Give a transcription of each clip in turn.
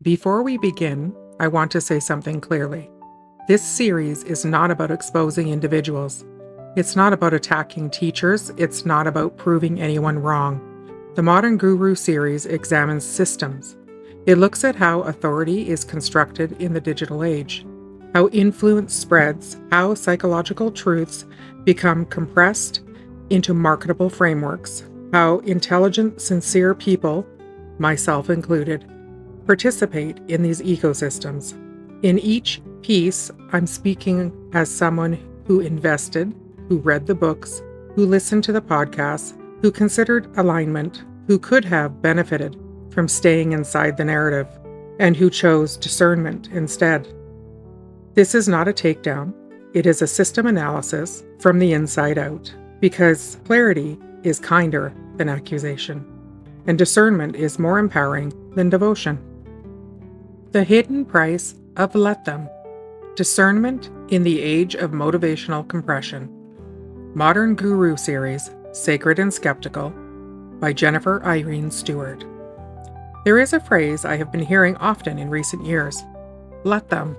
Before we begin, I want to say something clearly. This series is not about exposing individuals. It's not about attacking teachers. It's not about proving anyone wrong. The Modern Guru series examines systems. It looks at how authority is constructed in the digital age, how influence spreads, how psychological truths become compressed into marketable frameworks, how intelligent, sincere people, myself included, participate in these ecosystems. In each piece, I'm speaking as someone who invested, who read the books, who listened to the podcasts, who considered alignment, who could have benefited from staying inside the narrative, and who chose discernment instead. This is not a takedown. It is a system analysis from the inside out, because clarity is kinder than accusation, and discernment is more empowering than devotion. The hidden price of let them. Discernment in the age of motivational compression. Modern Guru series, Sacred and Skeptical, by Jennifer Irene Stewart. There is a phrase I have been hearing often in recent years. Let them.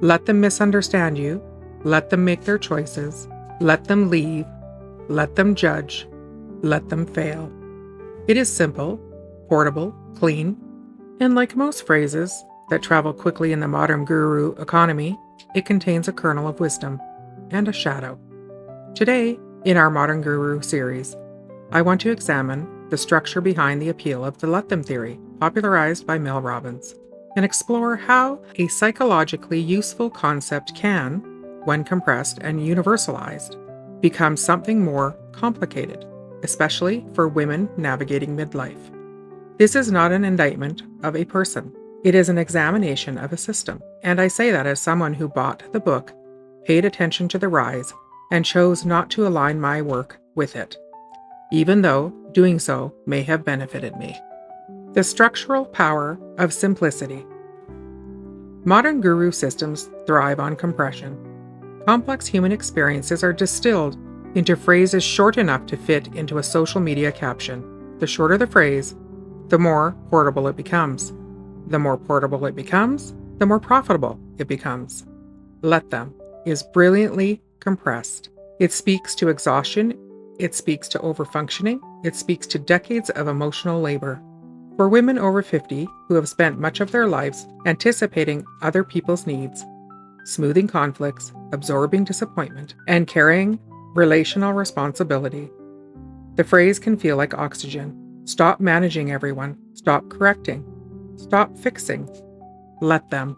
Let them misunderstand you. Let them make their choices. Let them leave. Let them judge. Let them fail. It is simple, portable, clean, and like most phrases that travel quickly in the modern guru economy, it contains a kernel of wisdom and a shadow. Today, in our Modern Guru series, I want to examine the structure behind the appeal of the let them theory, popularized by Mel Robbins, and explore how a psychologically useful concept can, when compressed and universalized, become something more complicated, especially for women navigating midlife. This is not an indictment of a person. It is an examination of a system, and I say that as someone who bought the book, paid attention to the rise, and chose not to align my work with it, even though doing so may have benefited me. The structural power of simplicity. Modern guru systems thrive on compression. Complex human experiences are distilled into phrases short enough to fit into a social media caption. The shorter the phrase, the more portable it becomes. The more portable it becomes, the more profitable it becomes. Let them is brilliantly compressed. It speaks to exhaustion. It speaks to overfunctioning. It speaks to decades of emotional labor. For women over 50 who have spent much of their lives anticipating other people's needs, smoothing conflicts, absorbing disappointment, and carrying relational responsibility, the phrase can feel like oxygen. Stop managing everyone. Stop correcting. Stop fixing. Let them.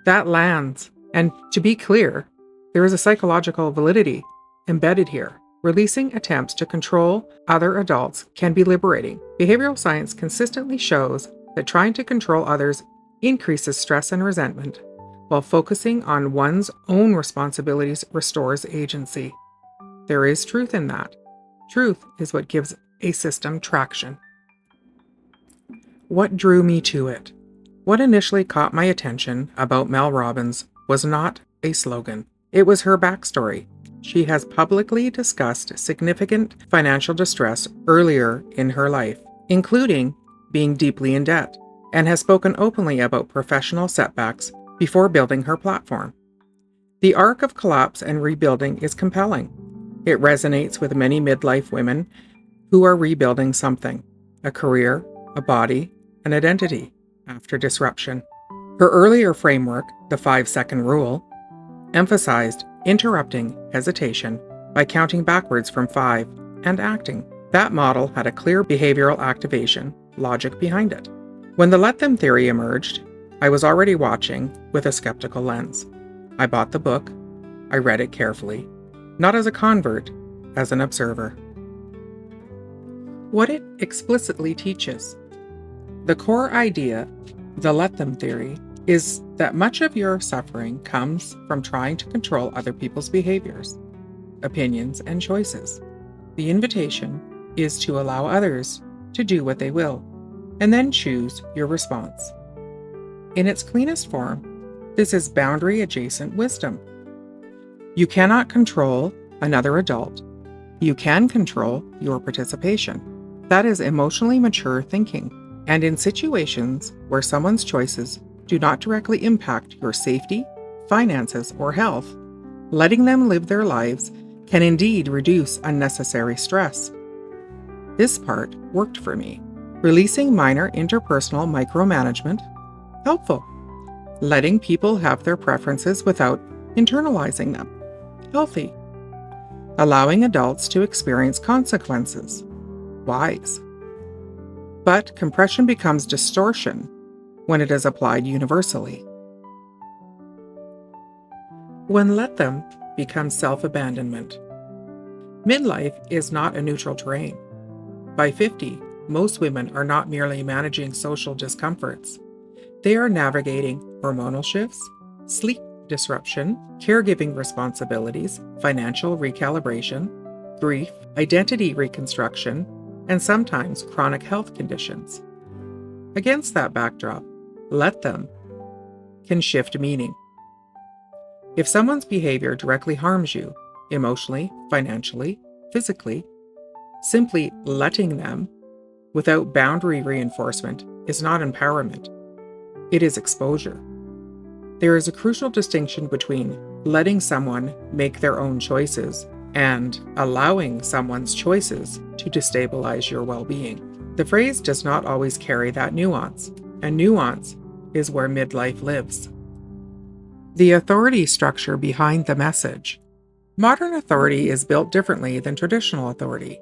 That lands. And to be clear, there is a psychological validity embedded here. Releasing attempts to control other adults can be liberating. Behavioral science consistently shows that trying to control others increases stress and resentment, while focusing on one's own responsibilities restores agency. There is truth in that. Truth is what gives a system traction. What drew me to it? What initially caught my attention about Mel Robbins was not a slogan. It was her backstory. She has publicly discussed significant financial distress earlier in her life, including being deeply in debt, and has spoken openly about professional setbacks before building her platform. The arc of collapse and rebuilding is compelling. It resonates with many midlife women who are rebuilding something, a career, a body, an identity, after disruption. Her earlier framework, the 5-second rule, emphasized interrupting hesitation by counting backwards from 5 and acting. That model had a clear behavioral activation logic behind it. When the let them theory emerged, I was already watching with a skeptical lens. I bought the book. I read it carefully, not as a convert, as an observer. What it explicitly teaches. The core idea, the let them theory, is that much of your suffering comes from trying to control other people's behaviors, opinions, and choices. The invitation is to allow others to do what they will, and then choose your response. In its cleanest form, this is boundary-adjacent wisdom. You cannot control another adult. You can control your participation. That is emotionally mature thinking. And in situations where someone's choices do not directly impact your safety, finances, or health, letting them live their lives can indeed reduce unnecessary stress. This part worked for me. Releasing minor interpersonal micromanagement, helpful. Letting people have their preferences without internalizing them, healthy. Allowing adults to experience consequences, wise. But compression becomes distortion when it is applied universally. When let them becomes self-abandonment. Midlife is not a neutral terrain. By 50, most women are not merely managing social discomforts. They are navigating hormonal shifts, sleep disruption, caregiving responsibilities, financial recalibration, grief, identity reconstruction, and sometimes chronic health conditions. Against that backdrop, let them can shift meaning. If someone's behavior directly harms you, emotionally, financially, physically, simply letting them without boundary reinforcement is not empowerment. It is exposure. There is a crucial distinction between letting someone make their own choices and allowing someone's choices to destabilize your well-being. The phrase does not always carry that nuance, and nuance is where midlife lives. The authority structure behind the message. Modern authority is built differently than traditional authority.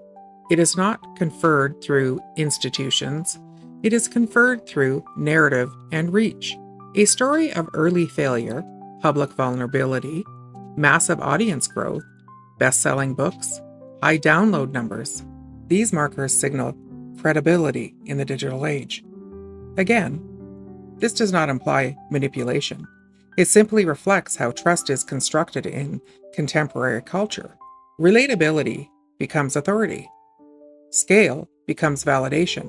It is not conferred through institutions. It is conferred through narrative and reach. A story of early failure, public vulnerability, massive audience growth, best-selling books, high download numbers. These markers signal credibility in the digital age. Again, this does not imply manipulation. It simply reflects how trust is constructed in contemporary culture. Relatability becomes authority. Scale becomes validation.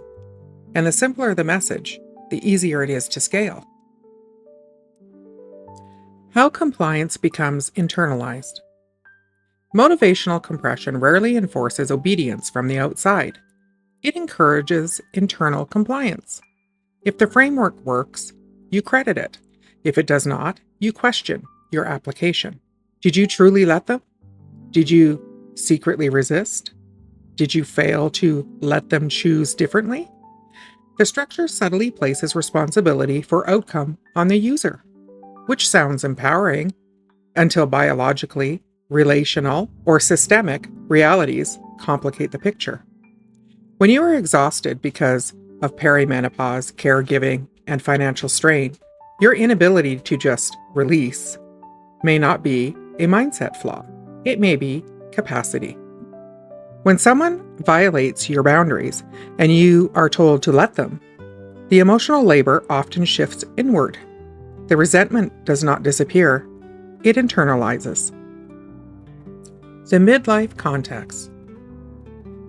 And the simpler the message, the easier it is to scale. How compliance becomes internalized. Motivational compression rarely enforces obedience from the outside. It encourages internal compliance. If the framework works, you credit it. If it does not, you question your application. Did you truly let them? Did you secretly resist? Did you fail to let them choose differently? The structure subtly places responsibility for outcome on the user, which sounds empowering until biologically, relational, or systemic realities complicate the picture. When you are exhausted because of perimenopause, caregiving, and financial strain, your inability to just release may not be a mindset flaw. It may be capacity. When someone violates your boundaries and you are told to let them, the emotional labor often shifts inward. The resentment does not disappear, it internalizes. The midlife context.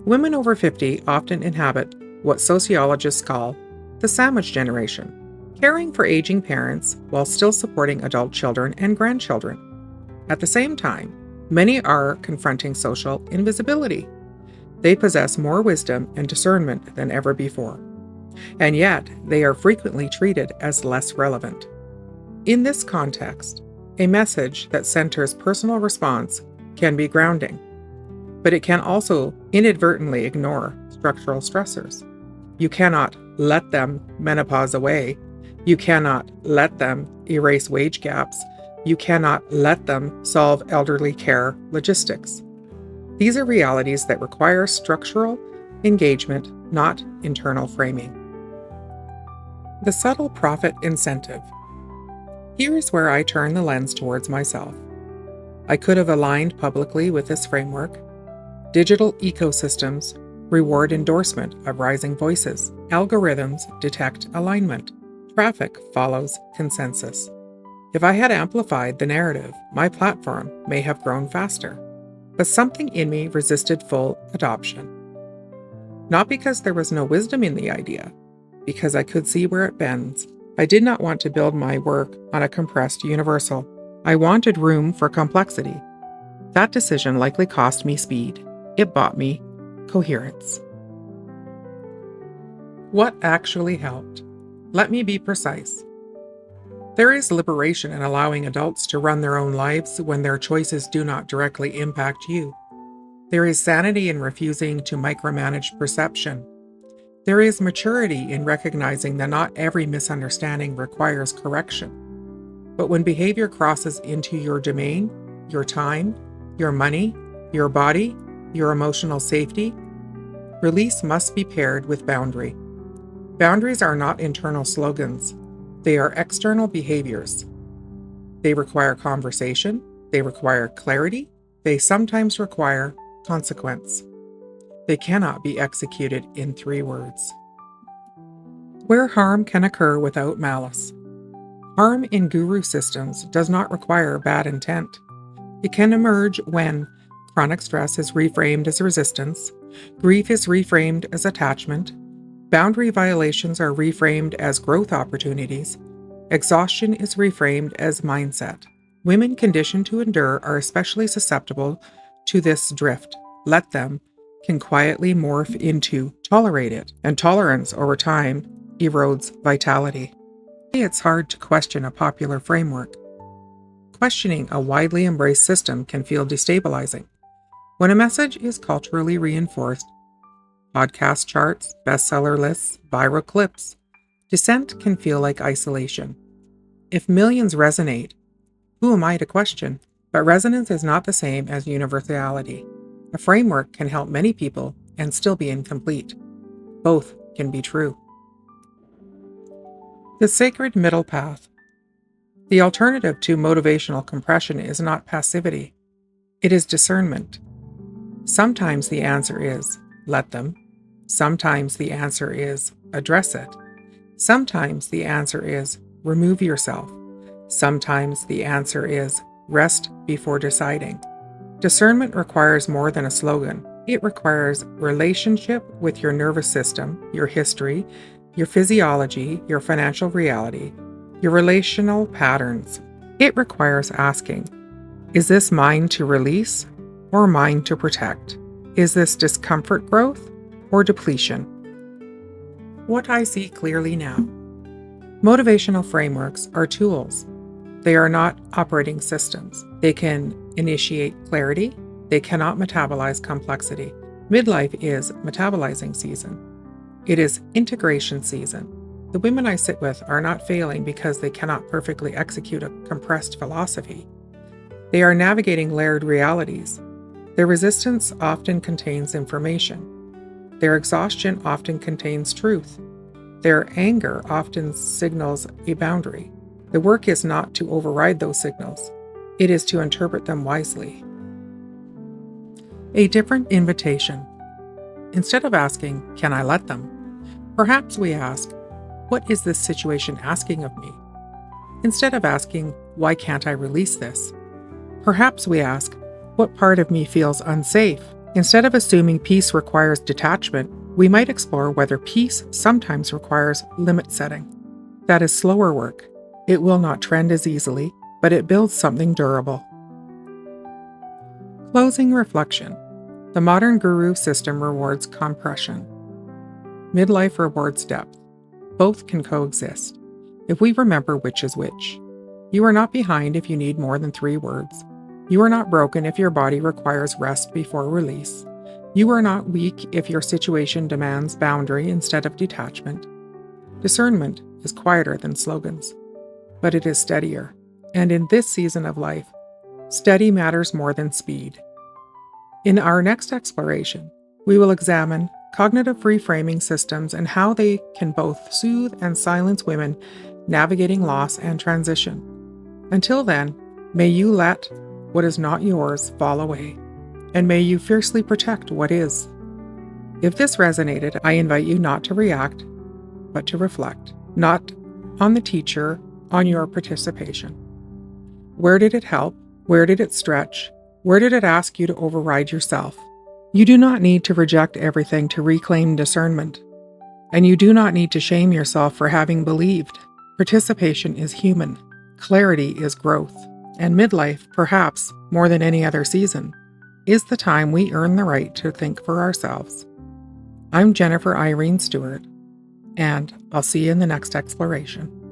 Women over 50 often inhabit what sociologists call the sandwich generation, caring for aging parents while still supporting adult children and grandchildren. At the same time, many are confronting social invisibility. They possess more wisdom and discernment than ever before, and yet they are frequently treated as less relevant. In this context, a message that centers personal response can be grounding, but it can also inadvertently ignore structural stressors. You cannot let them menopause away. You cannot let them erase wage gaps. You cannot let them solve elderly care logistics. These are realities that require structural engagement, not internal framing. The subtle profit incentive. Here is where I turn the lens towards myself. I could have aligned publicly with this framework. Digital ecosystems reward endorsement of rising voices. Algorithms detect alignment. Traffic follows consensus. If I had amplified the narrative, my platform may have grown faster. But something in me resisted full adoption. Not because there was no wisdom in the idea, because I could see where it bends. I did not want to build my work on a compressed universal. I wanted room for complexity. That decision likely cost me speed. It bought me coherence. What actually helped? Let me be precise. There is liberation in allowing adults to run their own lives when their choices do not directly impact you. There is sanity in refusing to micromanage perception. There is maturity in recognizing that not every misunderstanding requires correction. But when behavior crosses into your domain, your time, your money, your body, your emotional safety, release must be paired with boundary. Boundaries are not internal slogans. They are external behaviors. They require conversation. They require clarity. They sometimes require consequence. They cannot be executed in 3 words. Where harm can occur without malice. Harm in guru systems does not require bad intent. It can emerge when chronic stress is reframed as resistance, grief is reframed as attachment, boundary violations are reframed as growth opportunities, exhaustion is reframed as mindset. Women conditioned to endure are especially susceptible to this drift. Let them can quietly morph into tolerate it, and tolerance over time erodes vitality. It's hard to question a popular framework. Questioning a widely embraced system can feel destabilizing. When a message is culturally reinforced, podcast charts, bestseller lists, viral clips, dissent can feel like isolation. If millions resonate, who am I to question? But resonance is not the same as universality. A framework can help many people and still be incomplete. Both can be true. The sacred middle path. The alternative to motivational compression is not passivity. It is discernment. Sometimes the answer is, let them. Sometimes the answer is, address it. Sometimes the answer is, remove yourself. Sometimes the answer is, rest before deciding. Discernment requires more than a slogan. It requires relationship with your nervous system, your history, your physiology, your financial reality, your relational patterns. It requires asking, is this mine to release or mine to protect? Is this discomfort growth or depletion? What I see clearly now. Motivational frameworks are tools. They are not operating systems. They can initiate clarity. They cannot metabolize complexity. Midlife is metabolizing season. It is integration season. The women I sit with are not failing because they cannot perfectly execute a compressed philosophy. They are navigating layered realities. Their resistance often contains information. Their exhaustion often contains truth. Their anger often signals a boundary. The work is not to override those signals. It is to interpret them wisely. A different invitation. Instead of asking, can I let them? Perhaps we ask, what is this situation asking of me? Instead of asking, why can't I release this? Perhaps we ask, what part of me feels unsafe? Instead of assuming peace requires detachment, we might explore whether peace sometimes requires limit setting. That is slower work. It will not trend as easily, but it builds something durable. Closing reflection. The modern guru system rewards compression. Midlife rewards depth. Both can coexist, if we remember which is which. You are not behind if you need more than 3 words. You are not broken if your body requires rest before release. You are not weak if your situation demands boundary instead of detachment. Discernment is quieter than slogans, but it is steadier. And in this season of life, steady matters more than speed. In our next exploration, we will examine cognitive reframing systems and how they can both soothe and silence women navigating loss and transition. Until then, may you let what is not yours fall away, and may you fiercely protect what is. If this resonated, I invite you not to react, but to reflect, not on the teacher, on your participation. Where did it help? Where did it stretch? Where did it ask you to override yourself? You do not need to reject everything to reclaim discernment, and you do not need to shame yourself for having believed. Participation is human. Clarity is growth. And midlife, perhaps more than any other season, is the time we earn the right to think for ourselves. I'm Jennifer Irene Stewart. and I'll see you in the next exploration.